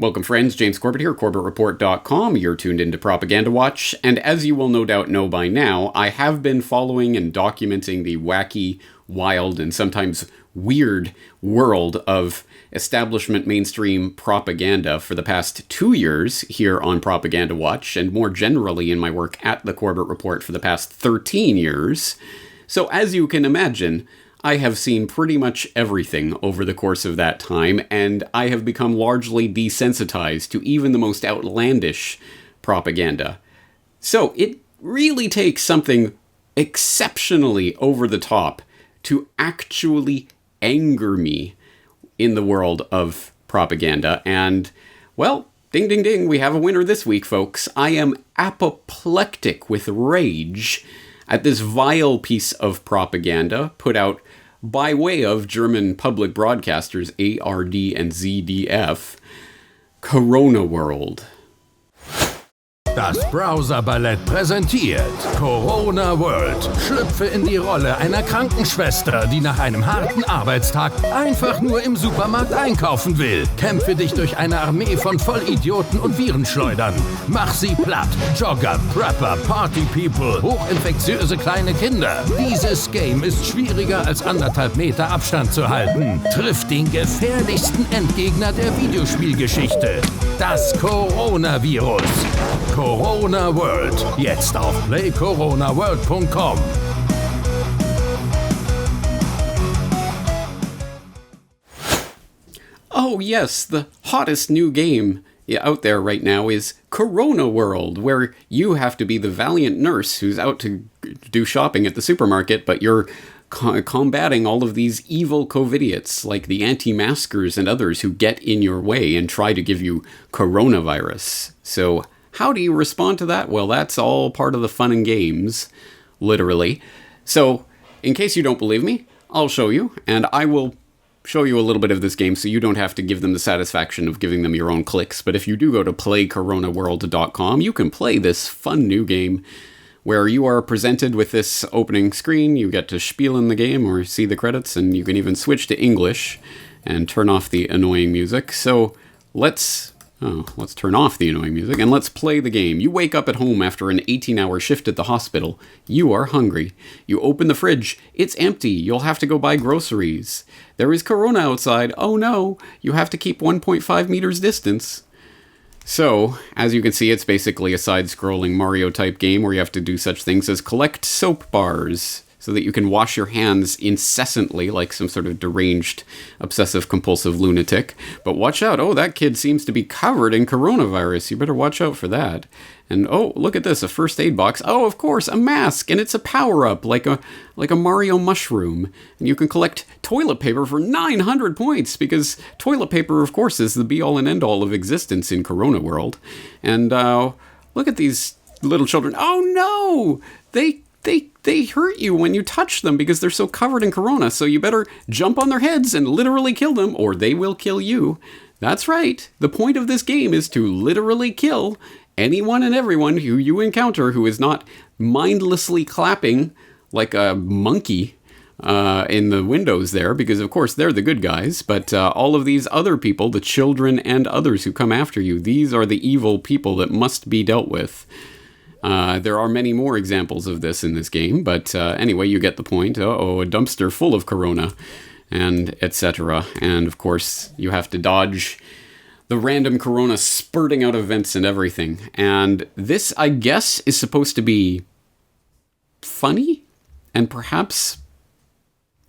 Welcome, friends. James Corbett here, CorbettReport.com. You're tuned into Propaganda Watch, and as you will no doubt know by now, I have been following and documenting the wacky, wild, and sometimes weird world of establishment mainstream propaganda for the past 2 years here on Propaganda Watch, and more generally in my work at the Corbett Report for the past 13 years. So as you can imagine, I have seen pretty much everything over the course of that time, and I have become largely desensitized to even the most outlandish propaganda. So it really takes something exceptionally over the top to actually anger me in the world of propaganda. And, well, ding ding ding, we have a winner this week, folks. I am apoplectic with rage at this vile piece of propaganda put out by way of German public broadcasters ARD and ZDF, Corona World. Das Browser-Ballett präsentiert Corona World. Schlüpfe in die Rolle einer Krankenschwester, die nach einem harten Arbeitstag einfach nur im Supermarkt einkaufen will. Kämpfe dich durch eine Armee von Vollidioten und Virenschleudern. Mach sie platt. Jogger, Prepper, Party-People, hochinfektiöse kleine Kinder. Dieses Game ist schwieriger als 1,5 Meter Abstand zu halten. Triff den gefährlichsten Endgegner der Videospielgeschichte. Das Coronavirus. Corona World. Jetzt auf playcoronaworld.com. Oh yes, the hottest new game out there right now is Corona World, where you have to be the valiant nurse who's out to do shopping at the supermarket, but you're combating all of these evil Covidiots, like the anti-maskers and others who get in your way and try to give you coronavirus. So how do you respond to that? Well, that's all part of the fun and games, literally. So, in case you don't believe me, I'll show you, and I will show you a little bit of this game so you don't have to give them the satisfaction of giving them your own clicks. But if you do go to playcoronaworld.com, you can play this fun new game where you are presented with this opening screen. You get to spiel in the game or see the credits, and you can even switch to English and turn off the annoying music. So let's turn off the annoying music and let's play the game. You wake up at home after an 18-hour shift at the hospital. You are hungry. You open the fridge. It's empty. You'll have to go buy groceries. There is corona outside. Oh no, you have to keep 1.5 meters distance. So, as you can see, it's basically a side-scrolling Mario-type game where you have to do such things as collect soap bars so that you can wash your hands incessantly like some sort of deranged, obsessive-compulsive lunatic. But watch out. Oh, that kid seems to be covered in coronavirus. You better watch out for that. And oh, look at this, a first aid box. Oh, of course, a mask, and it's a power-up, like a Mario mushroom. And you can collect toilet paper for 900 points, because toilet paper, of course, is the be-all and end-all of existence in Corona World. And look at these little children. Oh, no! They hurt you when you touch them because they're so covered in corona, so you better jump on their heads and literally kill them, or they will kill you. That's right. The point of this game is to literally kill anyone and everyone who you encounter who is not mindlessly clapping like a monkey in the windows there, because of course they're the good guys, but all of these other people, the children and others who come after you, these are the evil people that must be dealt with. There are many more examples of this in this game, but anyway, you get the point. Uh-oh, a dumpster full of corona, and etc. And of course, you have to dodge the random corona spurting out of vents and everything. And this, I guess, is supposed to be funny and perhaps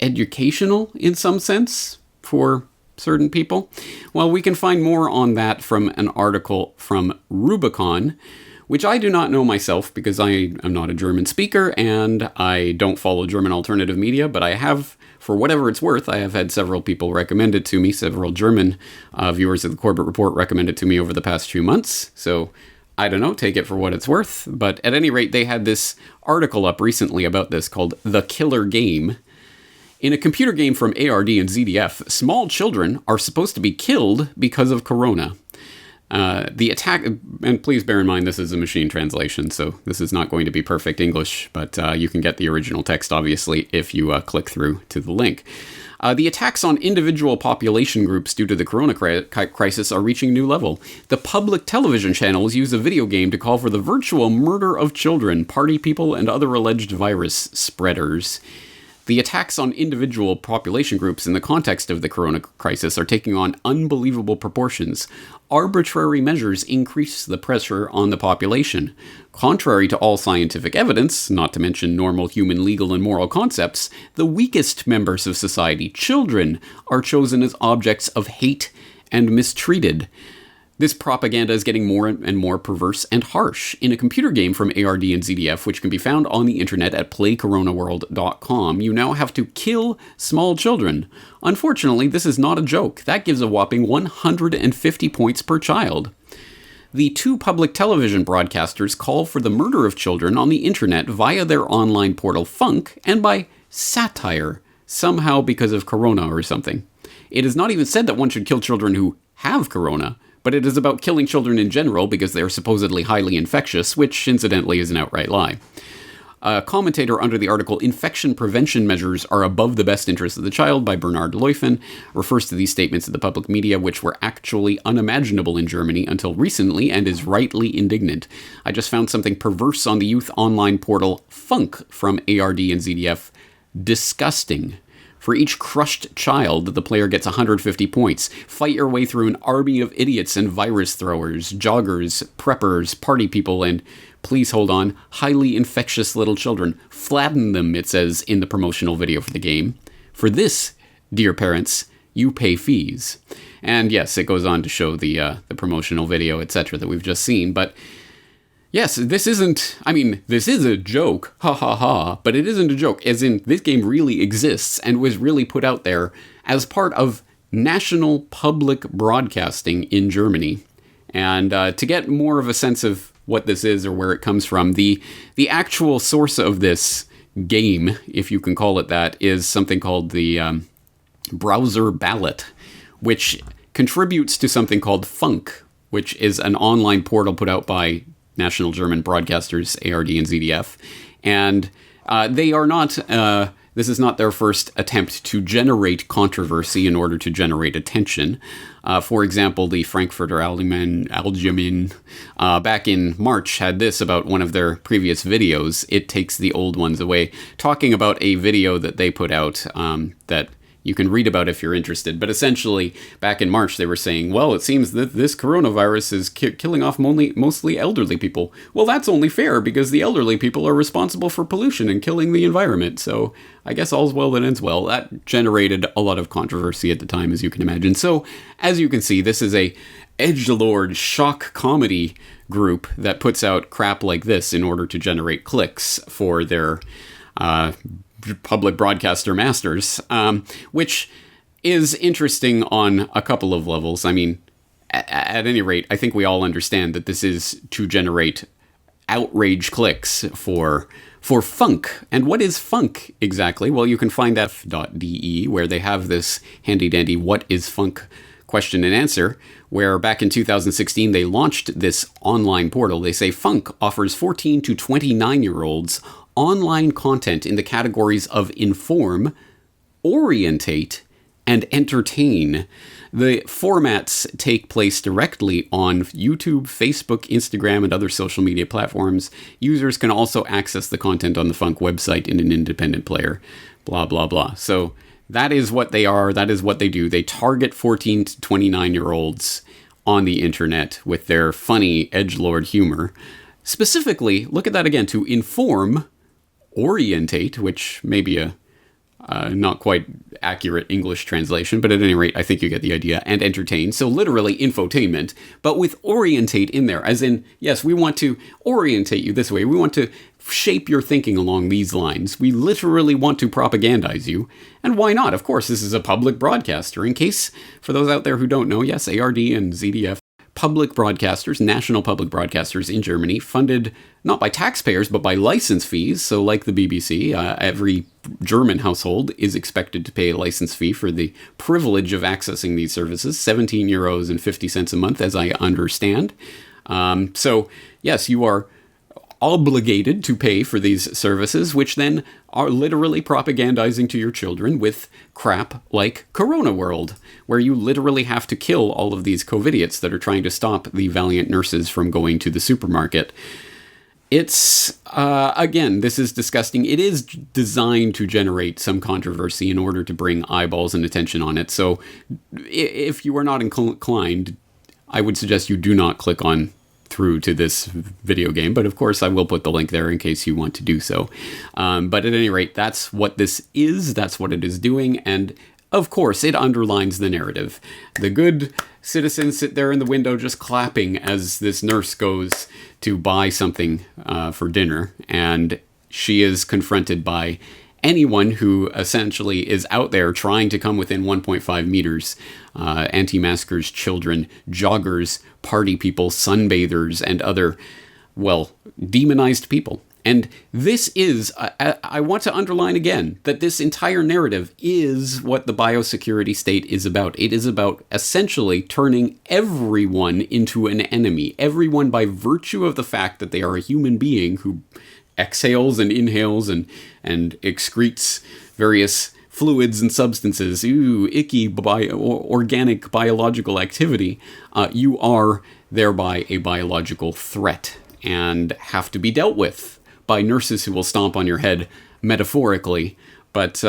educational in some sense for certain people. Well, we can find more on that from an article from Rubicon, which I do not know myself because I am not a German speaker and I don't follow German alternative media, but I have, for whatever it's worth, I have had several people recommend it to me. Several German viewers of the Corbett Report recommended it to me over the past few months. So I don't know, take it for what it's worth. But at any rate, they had this article up recently about this called The Killer Game. In a computer game from ARD and ZDF, small children are supposed to be killed because of corona. The attack, and please bear in mind this is a machine translation, so this is not going to be perfect English, but you can get the original text, obviously, if you click through to the link. The attacks on individual population groups due to the corona crisis are reaching new level. The public television channels use a video game to call for the virtual murder of children, party people, and other alleged virus spreaders. The attacks on individual population groups in the context of the corona crisis are taking on unbelievable proportions. Arbitrary measures increase the pressure on the population. Contrary to all scientific evidence, not to mention normal human legal and moral concepts, the weakest members of society, children, are chosen as objects of hate and mistreated. This propaganda is getting more and more perverse and harsh. In a computer game from ARD and ZDF, which can be found on the internet at playcoronaworld.com, you now have to kill small children. Unfortunately, this is not a joke. That gives a whopping 150 points per child. The two public television broadcasters call for the murder of children on the internet via their online portal Funk and by satire, somehow because of corona or something. It is not even said that one should kill children who have corona, but it is about killing children in general because they are supposedly highly infectious, which incidentally is an outright lie. A commentator under the article "Infection Prevention Measures Are Above the Best Interest of the Child" by Bernard Leufen refers to these statements in the public media, which were actually unimaginable in Germany until recently, and is rightly indignant. I just found something perverse on the youth online portal Funk from ARD and ZDF. Disgusting. For each crushed child, the player gets 150 points. Fight your way through an army of idiots and virus throwers, joggers, preppers, party people, and, please hold on, highly infectious little children. Flatten them, it says in the promotional video for the game. For this, dear parents, you pay fees. And yes, it goes on to show the promotional video, etc. that we've just seen, but yes, this is a joke, ha ha ha, but it isn't a joke, as in, this game really exists and was really put out there as part of national public broadcasting in Germany. And to get more of a sense of what this is or where it comes from, the actual source of this game, if you can call it that, is something called the browser ballot, which contributes to something called Funk, which is an online portal put out by national German broadcasters, ARD and ZDF. And they are not, this is not their first attempt to generate controversy in order to generate attention. For example, the Frankfurter Allgemein back in March had this about one of their previous videos. It takes the old ones away, talking about a video that they put out that you can read about if you're interested. But essentially, back in March, they were saying, well, it seems that this coronavirus is killing off mostly elderly people. Well, that's only fair, because the elderly people are responsible for pollution and killing the environment. So I guess all's well that ends well. That generated a lot of controversy at the time, as you can imagine. So, as you can see, this is a edgelord shock comedy group that puts out crap like this in order to generate clicks for their public broadcaster masters, which is interesting on a couple of levels. I mean, at any rate, I think we all understand that this is to generate outrage clicks for Funk. And what is Funk exactly? Well, you can find that .de, where they have this handy-dandy "What is Funk?" question and answer, where back in 2016 they launched this online portal. They say Funk offers 14 to 29-year-olds online content in the categories of inform, orientate, and entertain. The formats take place directly on YouTube, Facebook, Instagram, and other social media platforms. Users can also access the content on the Funk website in an independent player. Blah, blah, blah. So that is what they are. That is what they do. They target 14 to 29-year-olds on the internet with their funny edgelord humor. Specifically, look at that again, to inform, orientate, which may be a not quite accurate English translation, but at any rate, I think you get the idea, and entertain, so literally infotainment, but with orientate in there, as in, yes, we want to orientate you this way, we want to shape your thinking along these lines, we literally want to propagandize you, and why not? Of course, this is a public broadcaster. In case, for those out there who don't know, yes, ARD and ZDF public broadcasters, national public broadcasters in Germany, funded not by taxpayers, but by license fees. So like the BBC, every German household is expected to pay a license fee for the privilege of accessing these services, 17 euros and 50 cents a month, as I understand. So yes, you are obligated to pay for these services, which then are literally propagandizing to your children with crap like Corona World, where you literally have to kill all of these Covidiots that are trying to stop the valiant nurses from going to the supermarket. It's, again, this is disgusting. It is designed to generate some controversy in order to bring eyeballs and attention on it. So if you are not inclined, I would suggest you do not click on through to this video game, but of course I will put the link there in case you want to do so. But at any rate, that's what this is, that's what it is doing, and of course it underlines the narrative. The good citizens sit there in the window just clapping as this nurse goes to buy something for dinner, and she is confronted by anyone who essentially is out there trying to come within 1.5 meters, anti-maskers, children, joggers, party people, sunbathers, and other, well, demonized people. And this is, I want to underline again, that this entire narrative is what the biosecurity state is about. It is about essentially turning everyone into an enemy. Everyone by virtue of the fact that they are a human being who exhales and inhales and excretes various fluids and substances, icky organic biological activity, you are thereby a biological threat and have to be dealt with by nurses who will stomp on your head metaphorically, but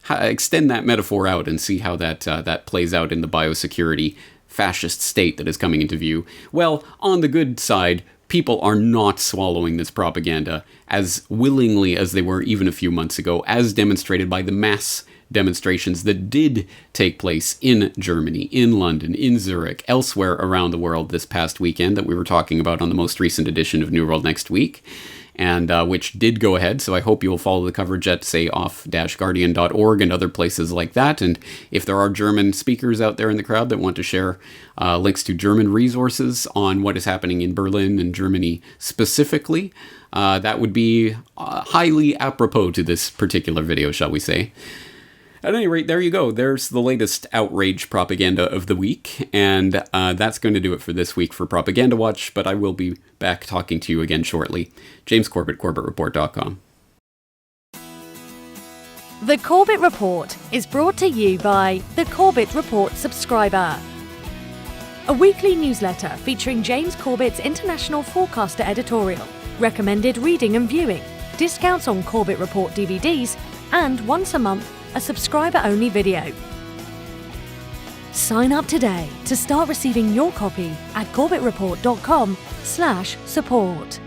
extend that metaphor out and see how that plays out in the biosecurity fascist state that is coming into view. Well, on the good side, people are not swallowing this propaganda as willingly as they were even a few months ago, as demonstrated by the mass demonstrations that did take place in Germany, in London, in Zurich, elsewhere around the world this past weekend that we were talking about on the most recent edition of New World Next Week, and which did go ahead. So I hope you'll follow the coverage at, say, off-guardian.org and other places like that. And if there are German speakers out there in the crowd that want to share links to German resources on what is happening in Berlin and Germany specifically, that would be highly apropos to this particular video, shall we say. At any rate, there you go. There's the latest outrage propaganda of the week, and that's going to do it for this week for Propaganda Watch, but I will be back talking to you again shortly. James Corbett, CorbettReport.com. The Corbett Report is brought to you by the Corbett Report subscriber, a weekly newsletter featuring James Corbett's international forecaster editorial, recommended reading and viewing, discounts on Corbett Report DVDs, and once a month, a subscriber-only video. Sign up today to start receiving your copy at corbettreport.com/support.